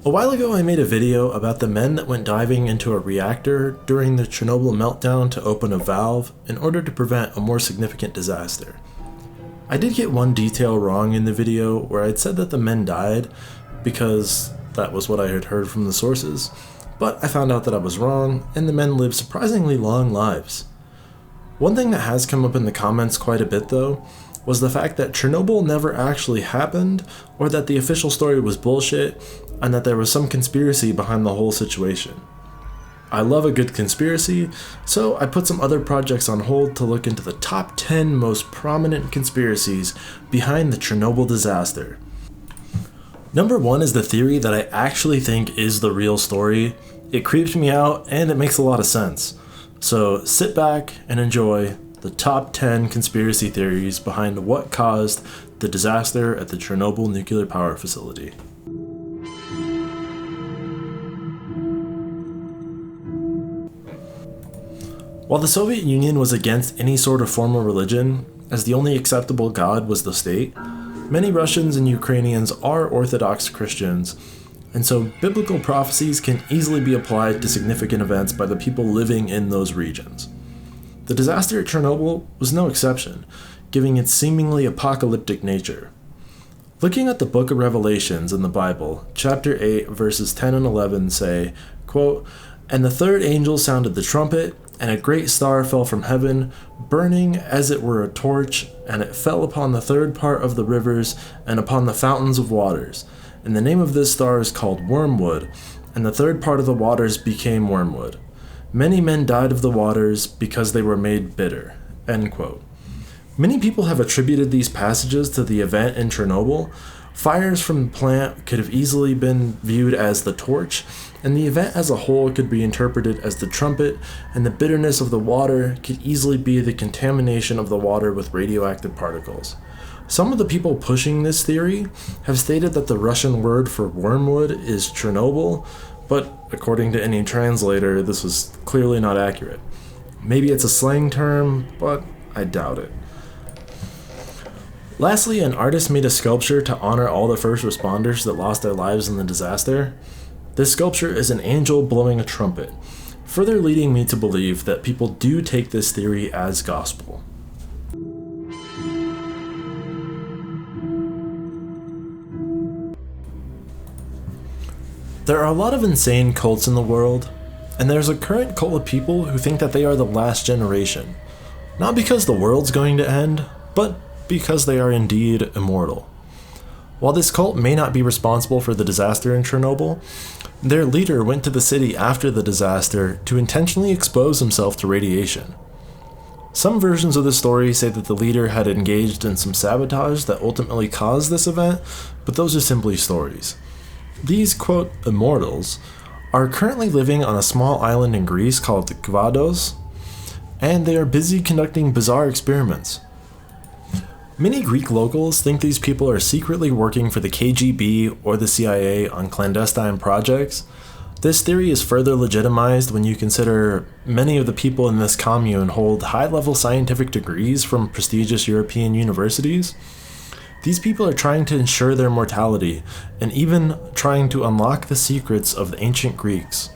A while ago I made a video about the men that went diving into a reactor during the Chernobyl meltdown to open a valve in order to prevent a more significant disaster. I did get one detail wrong in the video where I'd said that the men died because that was what I had heard from the sources, but I found out that I was wrong and the men lived surprisingly long lives. One thing that has come up in the comments quite a bit though was the fact that Chernobyl never actually happened, or that the official story was bullshit, and that there was some conspiracy behind the whole situation. I love a good conspiracy, so I put some other projects on hold to look into the top 10 most prominent conspiracies behind the Chernobyl disaster. Number 1 is the theory that I actually think is the real story. It creeps me out and it makes a lot of sense. So sit back and enjoy the top 10 conspiracy theories behind what caused the disaster at the Chernobyl nuclear power facility. While the Soviet Union was against any sort of formal religion, as the only acceptable god was the state, many Russians and Ukrainians are Orthodox Christians, and so biblical prophecies can easily be applied to significant events by the people living in those regions. The disaster at Chernobyl was no exception, giving its seemingly apocalyptic nature. Looking at the book of Revelations in the Bible, chapter 8, verses 10 and 11 say, quote, "And the third angel sounded the trumpet, and a great star fell from heaven, burning as it were a torch, and it fell upon the third part of the rivers and upon the fountains of waters. And the name of this star is called Wormwood, and the third part of the waters became wormwood. Many men died of the waters because they were made bitter." End quote. Many people have attributed these passages to the event in Chernobyl. Fires from the plant could have easily been viewed as the torch, and the event as a whole could be interpreted as the trumpet, and the bitterness of the water could easily be the contamination of the water with radioactive particles. Some of the people pushing this theory have stated that the Russian word for wormwood is Chernobyl, but according to any translator, this was clearly not accurate. Maybe it's a slang term, but I doubt it. Lastly, an artist made a sculpture to honor all the first responders that lost their lives in the disaster. This sculpture is an angel blowing a trumpet, further leading me to believe that people do take this theory as gospel. There are a lot of insane cults in the world, and there's a current cult of people who think that they are the last generation. Not because the world's going to end, but because they are indeed immortal. While this cult may not be responsible for the disaster in Chernobyl, their leader went to the city after the disaster to intentionally expose himself to radiation. Some versions of the story say that the leader had engaged in some sabotage that ultimately caused this event, but those are simply stories. These, quote, immortals are currently living on a small island in Greece called Kvados, and they are busy conducting bizarre experiments. Many Greek locals think these people are secretly working for the KGB or the CIA on clandestine projects. This theory is further legitimized when you consider many of the people in this commune hold high-level scientific degrees from prestigious European universities. These people are trying to ensure their mortality, and even trying to unlock the secrets of the ancient Greeks.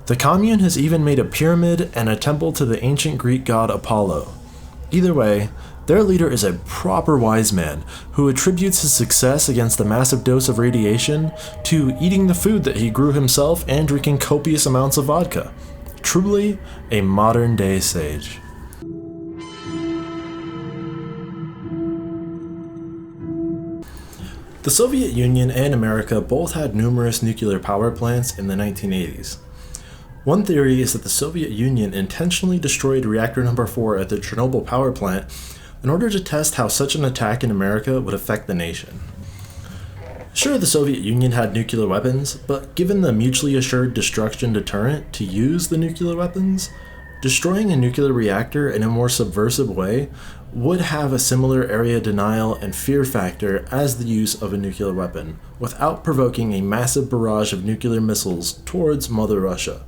The commune has even made a pyramid and a temple to the ancient Greek god Apollo. Either way, their leader is a proper wise man who attributes his success against the massive dose of radiation to eating the food that he grew himself and drinking copious amounts of vodka. Truly a modern-day sage. The Soviet Union and America both had numerous nuclear power plants in the 1980s. One theory is that the Soviet Union intentionally destroyed reactor number 4 at the Chernobyl power plant in order to test how such an attack in America would affect the nation. Sure, the Soviet Union had nuclear weapons, but given the mutually assured destruction deterrent to use the nuclear weapons, destroying a nuclear reactor in a more subversive way would have a similar area denial and fear factor as the use of a nuclear weapon, without provoking a massive barrage of nuclear missiles towards Mother Russia.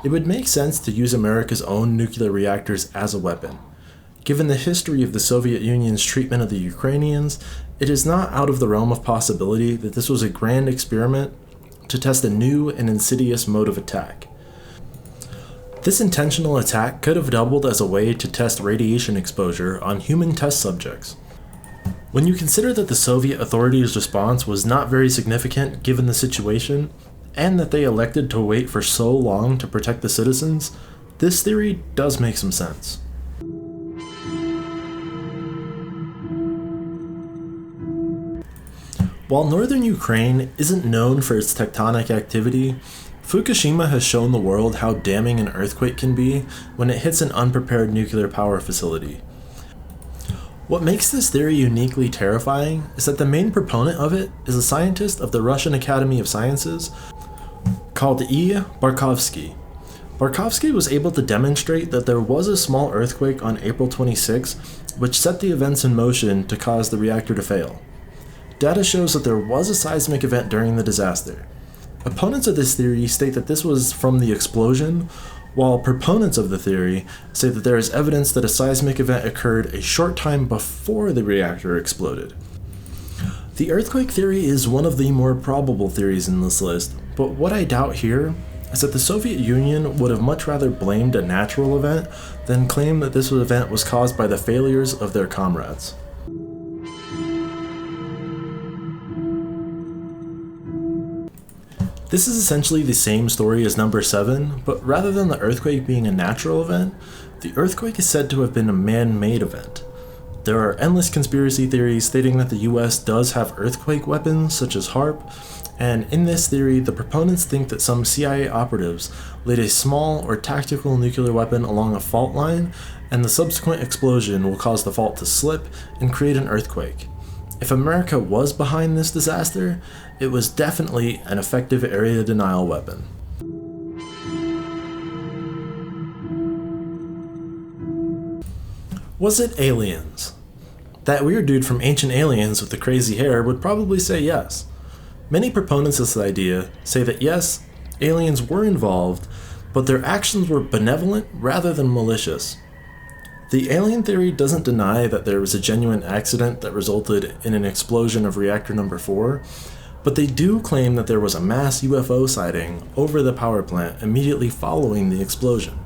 It would make sense to use America's own nuclear reactors as a weapon. Given the history of the Soviet Union's treatment of the Ukrainians, it is not out of the realm of possibility that this was a grand experiment to test a new and insidious mode of attack. This intentional attack could have doubled as a way to test radiation exposure on human test subjects. When you consider that the Soviet authorities' response was not very significant given the situation, and that they elected to wait for so long to protect the citizens, this theory does make some sense. While northern Ukraine isn't known for its tectonic activity, Fukushima has shown the world how damning an earthquake can be when it hits an unprepared nuclear power facility. What makes this theory uniquely terrifying is that the main proponent of it is a scientist of the Russian Academy of Sciences called E. Barkovsky. Barkovsky was able to demonstrate that there was a small earthquake on April 26, which set the events in motion to cause the reactor to fail. Data shows that there was a seismic event during the disaster. Opponents of this theory state that this was from the explosion, while proponents of the theory say that there is evidence that a seismic event occurred a short time before the reactor exploded. The earthquake theory is one of the more probable theories in this list, but what I doubt here is that the Soviet Union would have much rather blamed a natural event than claim that this event was caused by the failures of their comrades. This is essentially the same story as number 7, but rather than the earthquake being a natural event, the earthquake is said to have been a man-made event. There are endless conspiracy theories stating that the US does have earthquake weapons such as HARP, and in this theory, the proponents think that some CIA operatives laid a small or tactical nuclear weapon along a fault line, and the subsequent explosion will cause the fault to slip and create an earthquake. If America was behind this disaster, it was definitely an effective area denial weapon. Was it aliens? That weird dude from Ancient Aliens with the crazy hair would probably say yes. Many proponents of this idea say that yes, aliens were involved, but their actions were benevolent rather than malicious. The alien theory doesn't deny that there was a genuine accident that resulted in an explosion of reactor number 4, but they do claim that there was a mass UFO sighting over the power plant immediately following the explosion.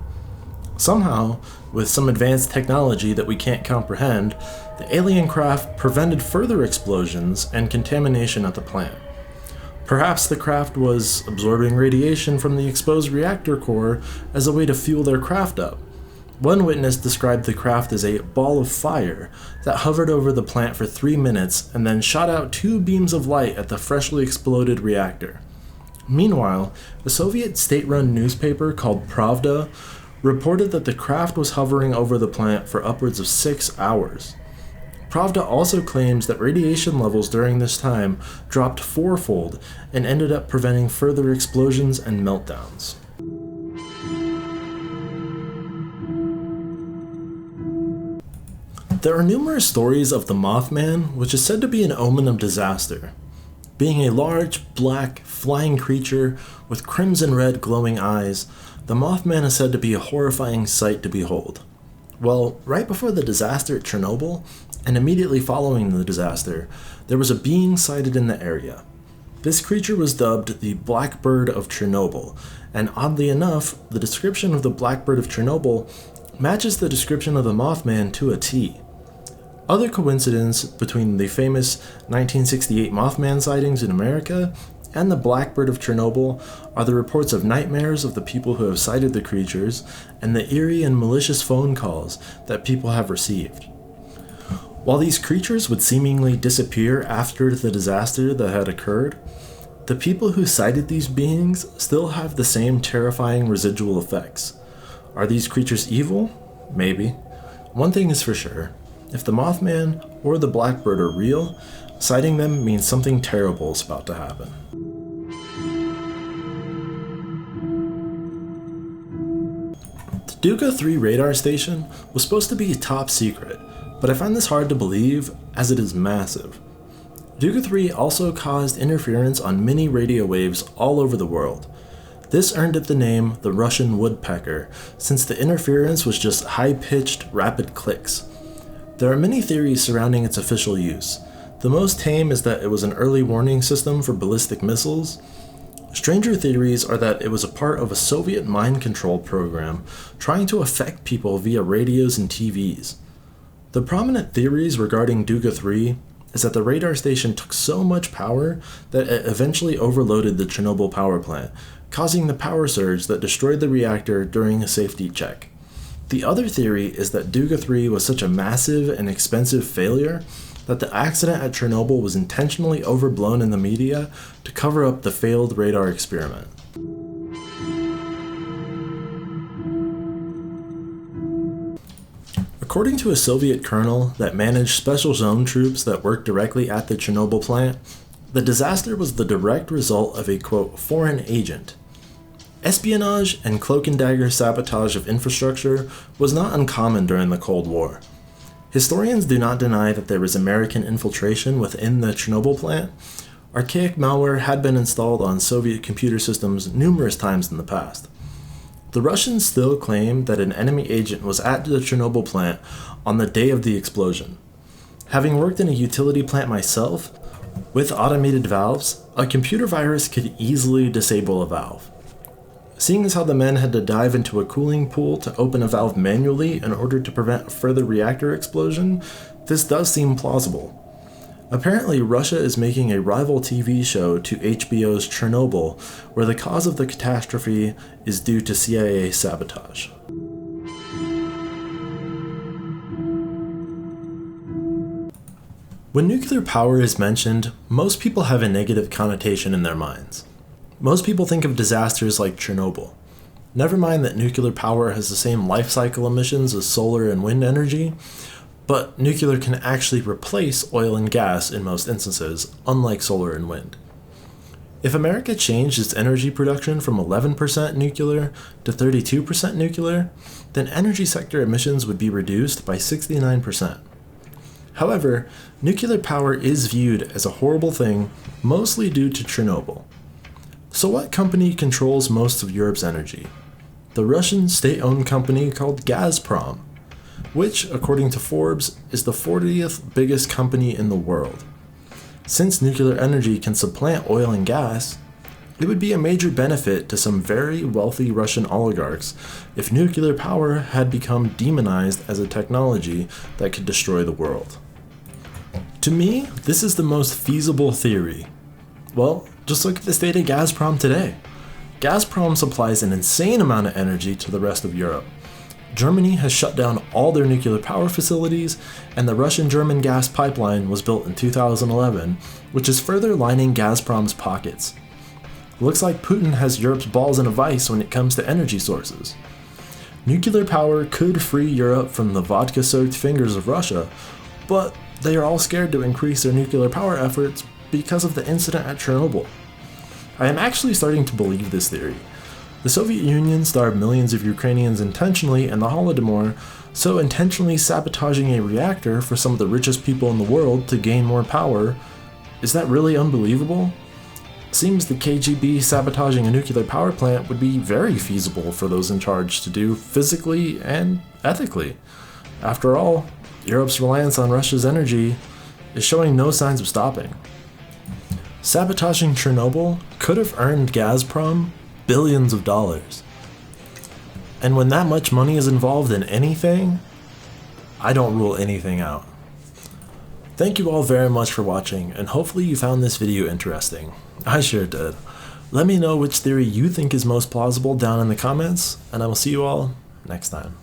Somehow, with some advanced technology that we can't comprehend, the alien craft prevented further explosions and contamination at the plant. Perhaps the craft was absorbing radiation from the exposed reactor core as a way to fuel their craft up. One witness described the craft as a ball of fire that hovered over the plant for 3 minutes and then shot out 2 beams of light at the freshly exploded reactor. Meanwhile, a Soviet state-run newspaper called Pravda reported that the craft was hovering over the plant for upwards of 6 hours. Pravda also claims that radiation levels during this time dropped 4-fold and ended up preventing further explosions and meltdowns. There are numerous stories of the Mothman, which is said to be an omen of disaster. Being a large, black, flying creature with crimson red glowing eyes, the Mothman is said to be a horrifying sight to behold. Well, right before the disaster at Chernobyl, and immediately following the disaster, there was a being sighted in the area. This creature was dubbed the Blackbird of Chernobyl, and oddly enough, the description of the Blackbird of Chernobyl matches the description of the Mothman to a T. Other coincidence between the famous 1968 Mothman sightings in America and the Blackbird of Chernobyl are the reports of nightmares of the people who have sighted the creatures and the eerie and malicious phone calls that people have received. While these creatures would seemingly disappear after the disaster that had occurred, the people who sighted these beings still have the same terrifying residual effects. Are these creatures evil? Maybe. One thing is for sure. If the Mothman or the Blackbird are real, sighting them means something terrible is about to happen. The Duga 3 radar station was supposed to be top secret, but I find this hard to believe as it is massive. Duga 3 also caused interference on many radio waves all over the world. This earned it the name the Russian woodpecker, since the interference was just high-pitched, rapid clicks. There are many theories surrounding its official use. The most tame is that it was an early warning system for ballistic missiles. Stranger theories are that it was a part of a Soviet mind control program trying to affect people via radios and TVs. The prominent theories regarding Duga 3 is that the radar station took so much power that it eventually overloaded the Chernobyl power plant, causing the power surge that destroyed the reactor during a safety check. The other theory is that Duga 3 was such a massive and expensive failure that the accident at Chernobyl was intentionally overblown in the media to cover up the failed radar experiment. According to a Soviet colonel that managed special zone troops that worked directly at the Chernobyl plant, the disaster was the direct result of a, quote, foreign agent. Espionage and cloak and dagger sabotage of infrastructure was not uncommon during the Cold War. Historians do not deny that there was American infiltration within the Chernobyl plant. Archaic malware had been installed on Soviet computer systems numerous times in the past. The Russians still claim that an enemy agent was at the Chernobyl plant on the day of the explosion. Having worked in a utility plant myself, with automated valves, a computer virus could easily disable a valve. Seeing as how the men had to dive into a cooling pool to open a valve manually in order to prevent a further reactor explosion, this does seem plausible. Apparently, Russia is making a rival TV show to HBO's Chernobyl, where the cause of the catastrophe is due to CIA sabotage. When nuclear power is mentioned, most people have a negative connotation in their minds. Most people think of disasters like Chernobyl. Never mind that nuclear power has the same life cycle emissions as solar and wind energy, but nuclear can actually replace oil and gas in most instances, unlike solar and wind. If America changed its energy production from 11% nuclear to 32% nuclear, then energy sector emissions would be reduced by 69%. However, nuclear power is viewed as a horrible thing, mostly due to Chernobyl. So what company controls most of Europe's energy? The Russian state-owned company called Gazprom, which, according to Forbes, is the 40th biggest company in the world. Since nuclear energy can supplant oil and gas, it would be a major benefit to some very wealthy Russian oligarchs if nuclear power had become demonized as a technology that could destroy the world. To me, this is the most feasible theory. Well, just look at the state of Gazprom today. Gazprom supplies an insane amount of energy to the rest of Europe. Germany has shut down all their nuclear power facilities, and the Russian-German gas pipeline was built in 2011, which is further lining Gazprom's pockets. Looks like Putin has Europe's balls in a vice when it comes to energy sources. Nuclear power could free Europe from the vodka-soaked fingers of Russia, but they are all scared to increase their nuclear power efforts because of the incident at Chernobyl. I am actually starting to believe this theory. The Soviet Union starved millions of Ukrainians intentionally in the Holodomor, so intentionally sabotaging a reactor for some of the richest people in the world to gain more power, is that really unbelievable? Seems the KGB sabotaging a nuclear power plant would be very feasible for those in charge to do physically and ethically. After all, Europe's reliance on Russia's energy is showing no signs of stopping. Sabotaging Chernobyl could have earned Gazprom billions of dollars. And when that much money is involved in anything, I don't rule anything out. Thank you all very much for watching, and hopefully you found this video interesting. I sure did. Let me know which theory you think is most plausible down in the comments, and I will see you all next time.